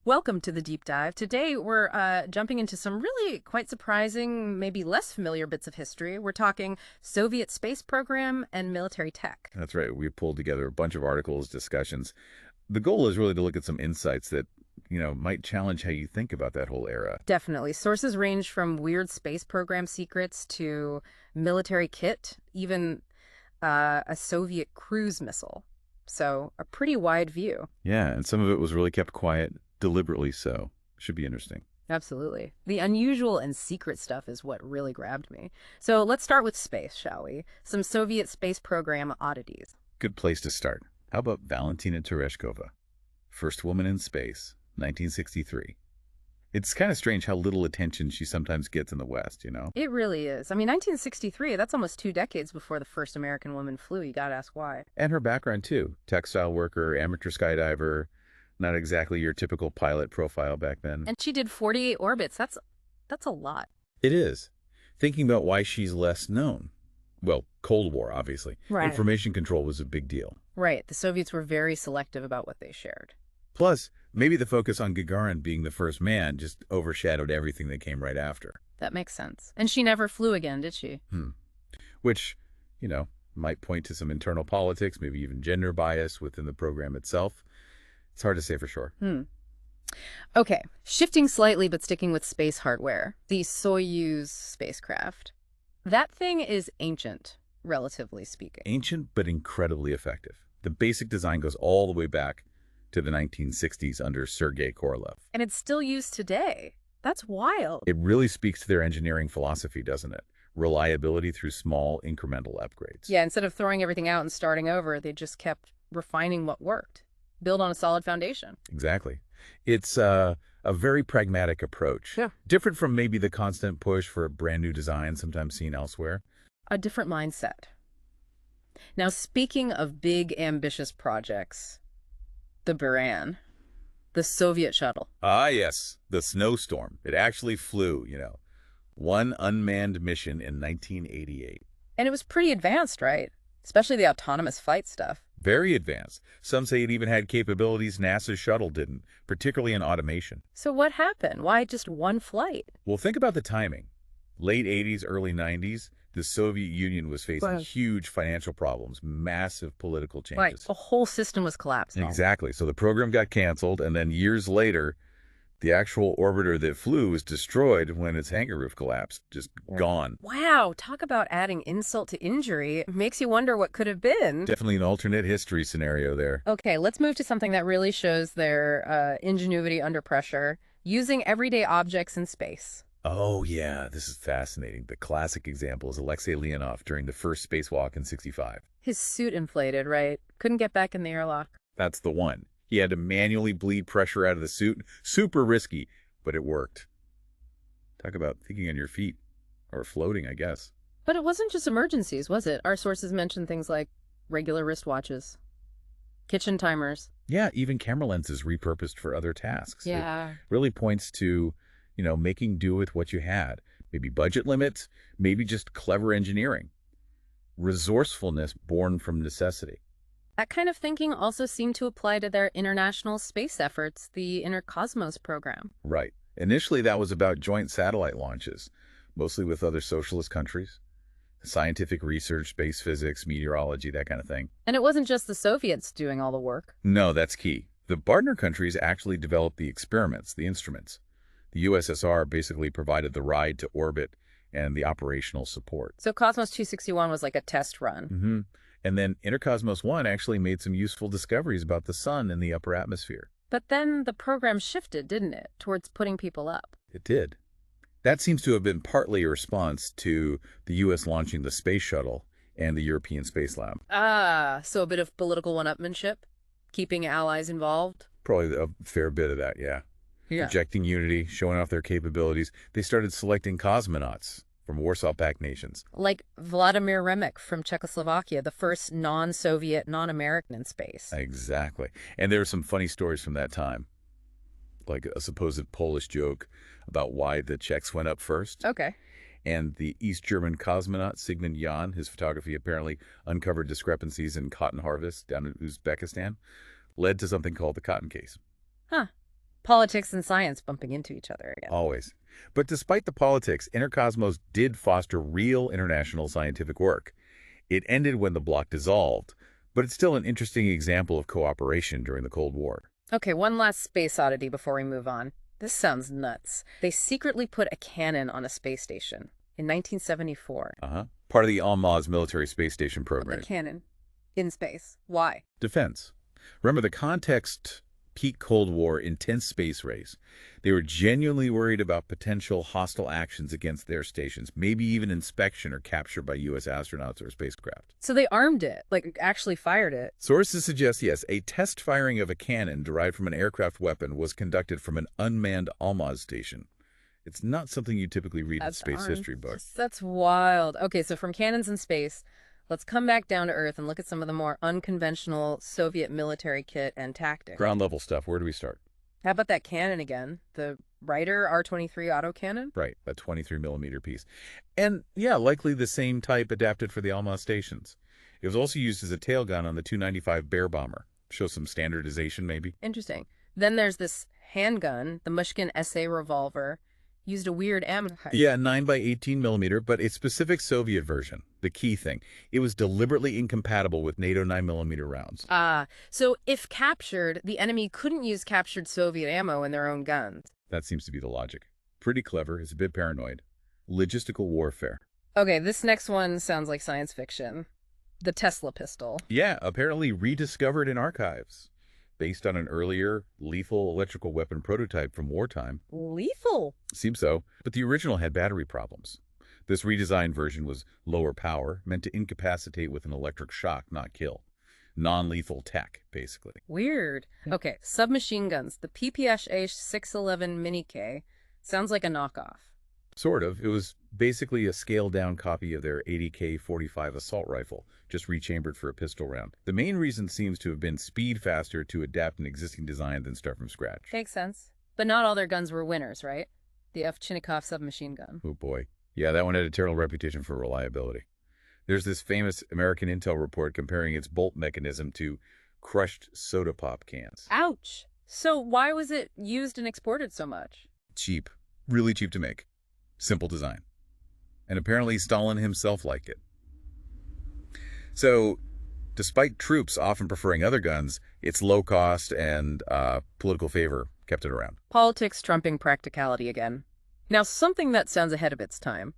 Welcome to the deep dive. Today we're jumping into some really quite surprising, maybe less familiar bits of history. We're talking Soviet space program and military tech. That's right. We pulled together a bunch of articles, discussions. The goal is really to look at some insights that, might challenge how you think about that whole era. Definitely. Sources range from weird space program secrets to military kit, even a Soviet cruise missile. So a pretty wide view. Yeah, and some of it was really kept quiet, deliberately so. Should be interesting. Absolutely. The unusual and secret stuff is what really grabbed me. So let's start with space, shall we? Some Soviet space program oddities. Good place to start. How about Valentina Tereshkova? First woman in space, 1963. It's kind of strange how little attention she sometimes gets in the West, It really is. I mean, 1963, that's almost 2 decades before the first American woman flew. You gotta ask why. And her background, too. Textile worker, amateur skydiver, not exactly your typical pilot profile back then. And she did 48 orbits. That's a lot. It is. Thinking about why she's less known. Well, Cold War, obviously. Right. Information control was a big deal. Right. The Soviets were very selective about what they shared. Plus, maybe the focus on Gagarin being the first man just overshadowed everything that came right after. That makes sense. And she never flew again, did she? Which, might point to some internal politics, maybe even gender bias within the program itself. It's hard to say for sure. Okay, shifting slightly but sticking with space hardware. The Soyuz spacecraft. That thing is ancient, relatively speaking. Ancient, but incredibly effective. The basic design goes all the way back to the 1960s under Sergei Korolev. And it's still used today. That's wild. It really speaks to their engineering philosophy, doesn't it? Reliability through small, incremental upgrades. Yeah, instead of throwing everything out and starting over, they just kept refining what worked. Build on a solid foundation. Exactly. It's a very pragmatic approach. Yeah. Different from maybe the constant push for a brand new design sometimes seen elsewhere. A different mindset. Now, speaking of big, ambitious projects, the Buran, the Soviet shuttle. Ah, yes. The Snowstorm. It actually flew, One unmanned mission in 1988. And it was pretty advanced, right? Especially the autonomous flight stuff. Very advanced. Some say it even had capabilities NASA's shuttle didn't, particularly in automation. So what happened? Why just one flight? Well, think about the timing. Late 80s, early 90s, the Soviet Union was facing huge financial problems, massive political changes. Right. The whole system was collapsing. Exactly. So the program got canceled, and then years later, the actual orbiter that flew was destroyed when its hangar roof collapsed. Just gone. Wow. Talk about adding insult to injury. It makes you wonder what could have been. Definitely an alternate history scenario there. Okay, let's move to something that really shows their ingenuity under pressure, using everyday objects in space. Oh, yeah, this is fascinating. The classic example is Alexei Leonov during the first spacewalk in '65. His suit inflated, right? Couldn't get back in the airlock. That's the one. He had to manually bleed pressure out of the suit. Super risky, but it worked. Talk about thinking on your feet. Or floating, I guess. But it wasn't just emergencies, was it? Our sources mentioned things like regular wristwatches, kitchen timers. Yeah, even camera lenses repurposed for other tasks. Yeah. It really points to, making do with what you had. Maybe budget limits, maybe just clever engineering. Resourcefulness born from necessity. That kind of thinking also seemed to apply to their international space efforts, the Intercosmos program. Right. Initially, that was about joint satellite launches, mostly with other socialist countries. Scientific research, space physics, meteorology, that kind of thing. And it wasn't just the Soviets doing all the work. No, that's key. The partner countries actually developed the experiments, the instruments. The USSR basically provided the ride to orbit and the operational support. So Cosmos 261 was like a test run. And then Intercosmos 1 actually made some useful discoveries about the sun and the upper atmosphere. But then the program shifted, didn't it, towards putting people up? It did. That seems to have been partly a response to the U.S. launching the space shuttle and the European Space Lab. Ah, so a bit of political one-upmanship? Keeping allies involved? Probably a fair bit of that, yeah. Projecting unity, showing off their capabilities. They started selecting cosmonauts from Warsaw Pact nations. Like Vladimir Remek from Czechoslovakia, the first non-Soviet, non-American in space. Exactly. And there are some funny stories from that time, like a supposed Polish joke about why the Czechs went up first. Okay. And the East German cosmonaut Sigmund Jähn, his photography apparently uncovered discrepancies in cotton harvest down in Uzbekistan, led to something called the cotton case. Huh. Politics and science bumping into each other again. Always. But despite the politics, Intercosmos did foster real international scientific work. It ended when the bloc dissolved, but it's still an interesting example of cooperation during the Cold War. Okay, one last space oddity before we move on. This sounds nuts. They secretly put a cannon on a space station in 1974. Part of the Almaz military space station With program. a cannon in space. Why? Defense. Remember the context, peak Cold War, intense space race. They were genuinely worried about potential hostile actions against their stations, maybe even inspection or capture by U.S. astronauts or spacecraft. So they armed it, like actually fired it. Sources suggest, yes, a test firing of a cannon derived from an aircraft weapon was conducted from an unmanned Almaz station. It's not something you typically read in space history books. That's wild. Okay, so from cannons in space, let's come back down to Earth and look at some of the more unconventional Soviet military kit and tactics. Ground level stuff. Where do we start? How about that cannon again? The Reiter R-23 autocannon? Right, that 23mm piece. And yeah, likely the same type adapted for the Almaz stations. It was also used as a tail gun on the 295 Bear bomber. Show some standardization, maybe? Interesting. Then there's this handgun, the Mushkin SA revolver, used a weird ammo type. Yeah, 9x18mm, but a specific Soviet version. The key thing. It was deliberately incompatible with NATO 9mm rounds. So if captured, the enemy couldn't use captured Soviet ammo in their own guns. That seems to be the logic. Pretty clever. It's a bit paranoid. Logistical warfare. Okay, this next one sounds like science fiction. The Tesla pistol. Yeah, apparently rediscovered in archives. Based on an earlier lethal electrical weapon prototype from wartime. Lethal? Seems so, but the original had battery problems. This redesigned version was lower power, meant to incapacitate with an electric shock, not kill. Non-lethal tech, basically. Weird. Okay, submachine guns. The PPSH 611 Mini K sounds like a knockoff. Sort of. It was basically a scaled-down copy of their 80K 45 assault rifle, just rechambered for a pistol round. The main reason seems to have been speed faster to adapt an existing design than start from scratch. Makes sense. But not all their guns were winners, right? The Ovchinnikov submachine gun. Oh boy. Yeah, that one had a terrible reputation for reliability. There's this famous American Intel report comparing its bolt mechanism to crushed soda pop cans. Ouch! So why was it used and exported so much? Cheap. Really cheap to make. Simple design. And apparently Stalin himself liked it. So, despite troops often preferring other guns, its low cost and political favor kept it around. Politics trumping practicality again. Now, something that sounds ahead of its time.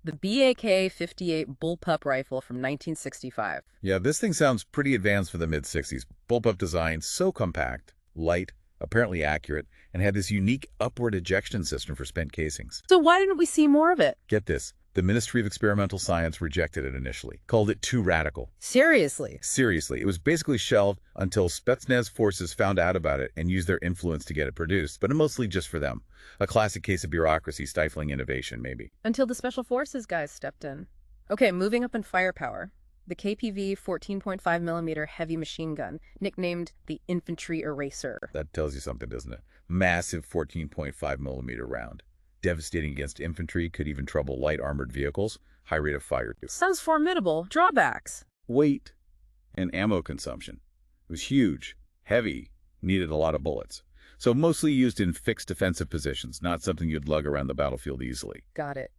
The BAK-58 bullpup rifle from 1965. Yeah, this thing sounds pretty advanced for the mid-60s. Bullpup design, so compact, light, apparently accurate, and had this unique upward ejection system for spent casings. So why didn't we see more of it? Get this. The Ministry of Experimental Science rejected it initially, called it too radical. Seriously? Seriously, it was basically shelved until Spetsnaz forces found out about it and used their influence to get it produced, but mostly just for them. A classic case of bureaucracy stifling innovation, maybe. Until the Special Forces guys stepped in. Okay, moving up in firepower. The KPV 14.5mm heavy machine gun, nicknamed the Infantry Eraser. That tells you something, doesn't it? Massive 14.5mm round. Devastating against infantry, could even trouble light armored vehicles. High rate of fire, too. Sounds formidable. Drawbacks. Weight and ammo consumption. It was huge, heavy, needed a lot of bullets. So mostly used in fixed defensive positions, not something you'd lug around the battlefield easily. Got it.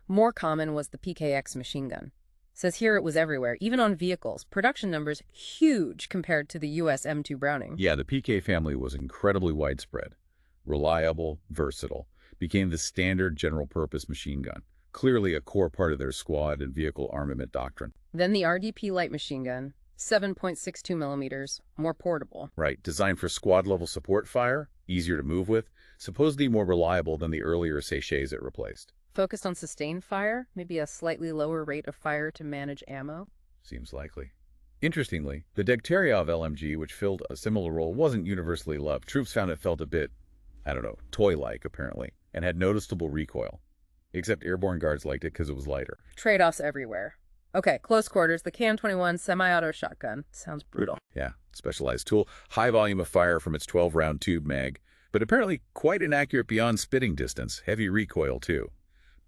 More common was the PKX machine gun. Says here it was everywhere, even on vehicles. Production numbers huge compared to the US M2 Browning. Yeah, the PK family was incredibly widespread. Reliable, versatile. Became the standard general-purpose machine gun. Clearly a core part of their squad and vehicle armament doctrine. Then the RDP light machine gun, 7.62mm, more portable. Right, designed for squad-level support fire, easier to move with, supposedly more reliable than the earlier Seychelles it replaced. Focused on sustained fire, maybe a slightly lower rate of fire to manage ammo. Seems likely. Interestingly, the Degtyaryov LMG, which filled a similar role, wasn't universally loved. Troops found it felt a bit, toy-like, apparently, and had noticeable recoil. Except airborne guards liked it because it was lighter. Trade-offs everywhere. Okay, close quarters, the KN-21 semi-auto shotgun. Sounds brutal. Yeah, specialized tool. High volume of fire from its 12-round tube mag, but apparently quite inaccurate beyond spitting distance. Heavy recoil, too.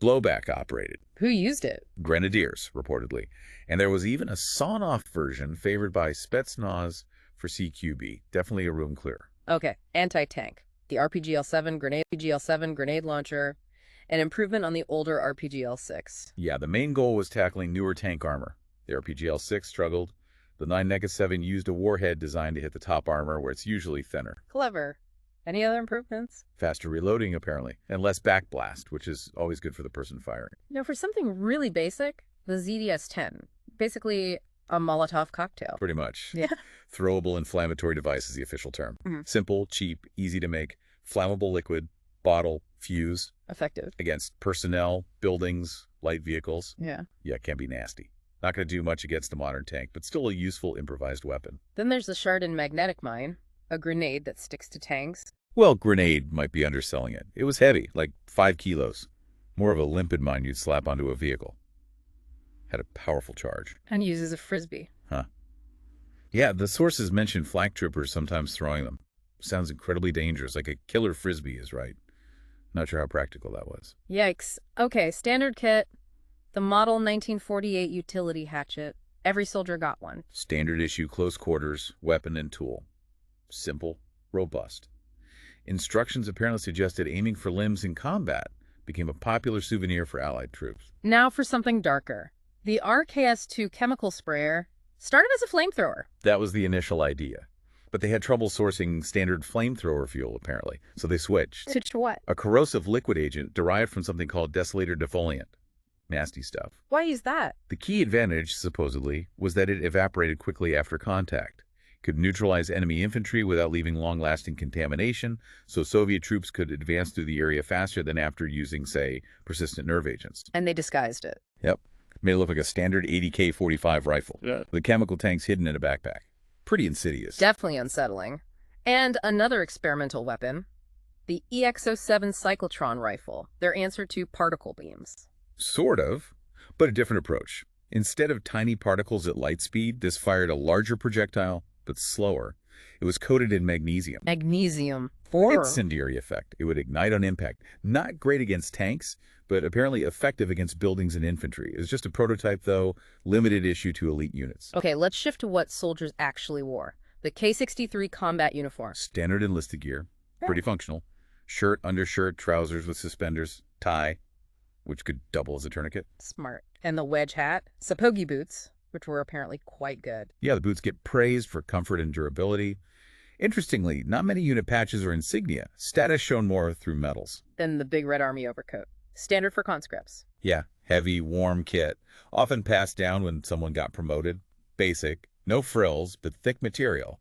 Blowback operated. Who used it? Grenadiers, reportedly. And there was even a sawn-off version favored by Spetsnaz for CQB. Definitely a room clear. Okay, anti-tank. the RPG-L7 grenade launcher, an improvement on the older RPG-L6. Yeah, the main goal was tackling newer tank armor. The RPG-L6 struggled. The 9-7 used a warhead designed to hit the top armor where it's usually thinner. Clever. Any other improvements? Faster reloading, apparently, and less backblast, which is always good for the person firing. For something really basic, the ZDS-10, basically a Molotov cocktail. Pretty much. Yeah. Throwable inflammatory device is the official term. Mm-hmm. Simple, cheap, easy to make, flammable liquid, bottle, fuse. Effective. Against personnel, buildings, light vehicles. Yeah, it can be nasty. Not going to do much against the modern tank, but still a useful improvised weapon. Then there's the Chardon magnetic mine, a grenade that sticks to tanks. Well, grenade might be underselling it. It was heavy, like 5 kilos. More of a limpid mine you'd slap onto a vehicle. Had a powerful charge. And uses a frisbee. Huh. Yeah, the sources mention flak troopers sometimes throwing them. Sounds incredibly dangerous, like a killer frisbee is right. Not sure how practical that was. Yikes. Okay, standard kit. The model 1948 utility hatchet. Every soldier got one. Standard issue close quarters, weapon and tool. Simple, robust. Instructions apparently suggested aiming for limbs in combat became a popular souvenir for Allied troops. Now for something darker. The RKS-2 chemical sprayer started as a flamethrower. That was the initial idea. But they had trouble sourcing standard flamethrower fuel, apparently, so they switched. Switched to what? A corrosive liquid agent derived from something called desolator defoliant. Nasty stuff. Why use that? The key advantage, supposedly, was that it evaporated quickly after contact. Could neutralize enemy infantry without leaving long-lasting contamination, so Soviet troops could advance through the area faster than after using, say, persistent nerve agents. And they disguised it. Yep. Made it look like a standard 80K-45 rifle. Yeah. The chemical tanks hidden in a backpack. Pretty insidious. Definitely unsettling. And another experimental weapon, the EX-07 cyclotron rifle, their answer to particle beams. Sort of, but a different approach. Instead of tiny particles at light speed, this fired a larger projectile, but slower. It was coated in magnesium. Magnesium. Incendiary effect. It would ignite on impact. Not great against tanks, but apparently effective against buildings and infantry. It was just a prototype, though, limited issue to elite units. Okay, let's shift to what soldiers actually wore. The K-63 combat uniform. Standard enlisted gear. Pretty functional. Shirt, undershirt, trousers with suspenders, tie, which could double as a tourniquet. Smart. And the wedge hat. Sapogi boots, which were apparently quite good. Yeah, the boots get praised for comfort and durability. Interestingly, not many unit patches or insignia. Status shown more through medals. Then the big red army overcoat. Standard for conscripts. Yeah, heavy, warm kit. Often passed down when someone got promoted. Basic, no frills, but thick material.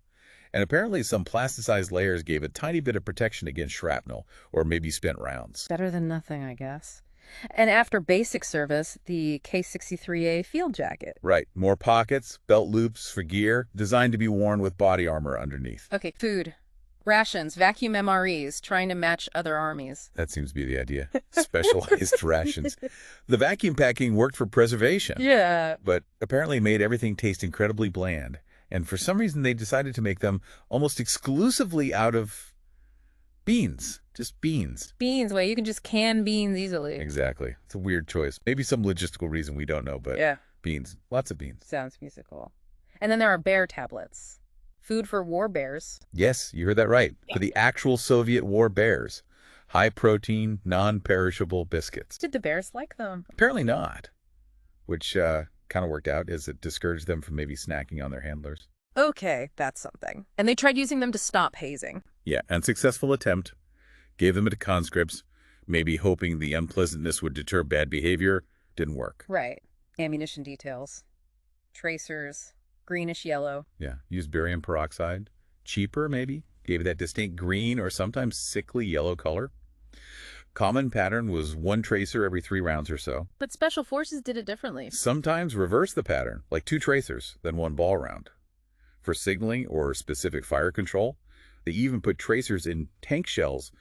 And apparently some plasticized layers gave a tiny bit of protection against shrapnel, or maybe spent rounds. Better than nothing, I guess. And after basic service, the K-63A field jacket. Right. More pockets, belt loops for gear, designed to be worn with body armor underneath. Okay, food. Rations, vacuum MREs, trying to match other armies. That seems to be the idea. Specialized rations. The vacuum packing worked for preservation. Yeah. But apparently made everything taste incredibly bland. And for some reason, they decided to make them almost exclusively out of beans. Just beans. Beans. Well, you can just can beans easily. Exactly. It's a weird choice. Maybe some logistical reason we don't know, but yeah. Beans. Lots of beans. Sounds musical. And then there are bear tablets. Food for war bears. Yes, you heard that right. For the actual Soviet war bears. High-protein, non-perishable biscuits. Did the bears like them? Apparently not. Which kind of worked out as it discouraged them from maybe snacking on their handlers. Okay, that's something. And they tried using them to stop hazing. Yeah, unsuccessful attempt. Gave them to conscripts, maybe hoping the unpleasantness would deter bad behavior. Didn't work. Right. Ammunition details. Tracers. Greenish yellow. Yeah, used barium peroxide. Cheaper, maybe. Gave it that distinct green or sometimes sickly yellow color. Common pattern was one tracer every 3 rounds or so. But Special Forces did it differently. Sometimes reverse the pattern, like 2 tracers, then 1 ball round. For signaling or specific fire control, they even put tracers in tank shells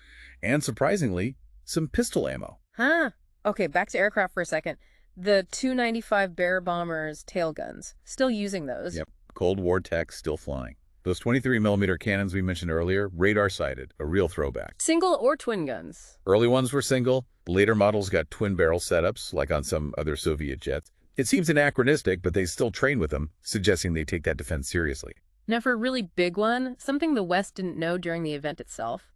and, surprisingly, some pistol ammo. Huh. Okay, back to aircraft for a second. The 295 Bear bombers tail guns. Still using those. Yep. Cold War tech still flying. Those 23mm cannons we mentioned earlier, radar-sighted, a real throwback. Single or twin guns? Early ones were single. Later models got twin-barrel setups, like on some other Soviet jets. It seems anachronistic, but they still train with them, suggesting they take that defense seriously. Now for a really big one, something the West didn't know during the event itself,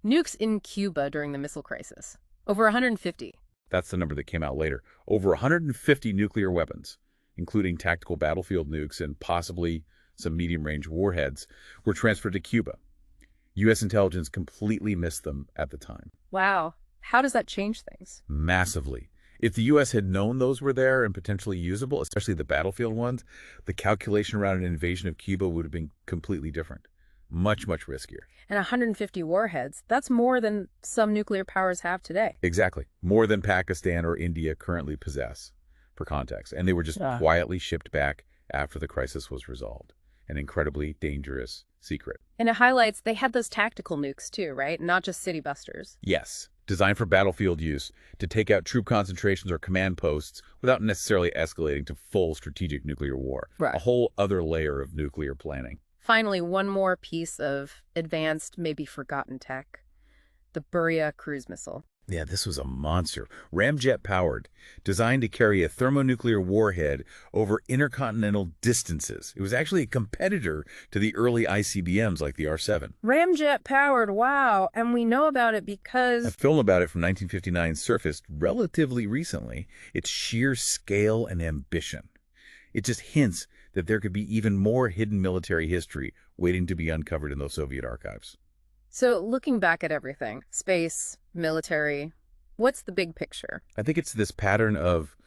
Nukes in Cuba during the missile crisis. Over 150. That's the number that came out later. Over 150 nuclear weapons, including tactical battlefield nukes and possibly some medium-range warheads, were transferred to Cuba. U.S. intelligence completely missed them at the time. Wow. How does that change things? Massively. If the U.S. had known those were there and potentially usable, especially the battlefield ones, the calculation around an invasion of Cuba would have been completely different. Much, much riskier. And 150 warheads, that's more than some nuclear powers have today. Exactly. More than Pakistan or India currently possess, for context. And they were just quietly shipped back after the crisis was resolved. An incredibly dangerous secret. And it highlights they had those tactical nukes too, right? Not just city busters. Yes. Designed for battlefield use to take out troop concentrations or command posts without necessarily escalating to full strategic nuclear war. Right. A whole other layer of nuclear planning. Finally, one more piece of advanced, maybe forgotten tech. The Buria cruise missile. Yeah, this was a monster. Ramjet powered, designed to carry a thermonuclear warhead over intercontinental distances. It was actually a competitor to the early ICBMs like the R-7. Ramjet powered, wow. And we know about it because A film about it from 1959 surfaced relatively recently. Its sheer scale and ambition. It just hints that there could be even more hidden military history waiting to be uncovered in those Soviet archives. So looking back at everything, space, military, what's the big picture? I think it's this pattern of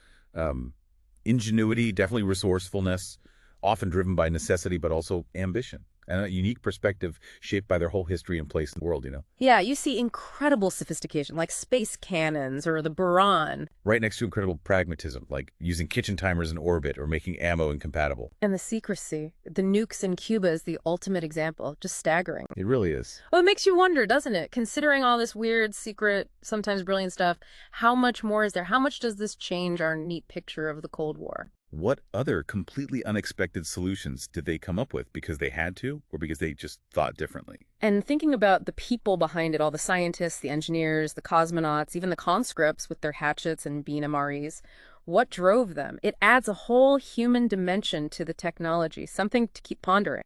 ingenuity, definitely resourcefulness, often driven by necessity, but also ambition. And a unique perspective shaped by their whole history and place in the world, you know? Yeah, you see incredible sophistication, like space cannons or the Buran. Right next to incredible pragmatism, like using kitchen timers in orbit or making ammo incompatible. And the secrecy. The nukes in Cuba is the ultimate example. Just staggering. It really is. Well, it makes you wonder, doesn't it? Considering all this weird, secret, sometimes brilliant stuff, how much more is there? How much does this change our neat picture of the Cold War? What other completely unexpected solutions did they come up with because they had to or because they just thought differently? And thinking about the people behind it, all the scientists, the engineers, the cosmonauts, even the conscripts with their hatchets and beam MREs, what drove them? It adds a whole human dimension to the technology, something to keep pondering.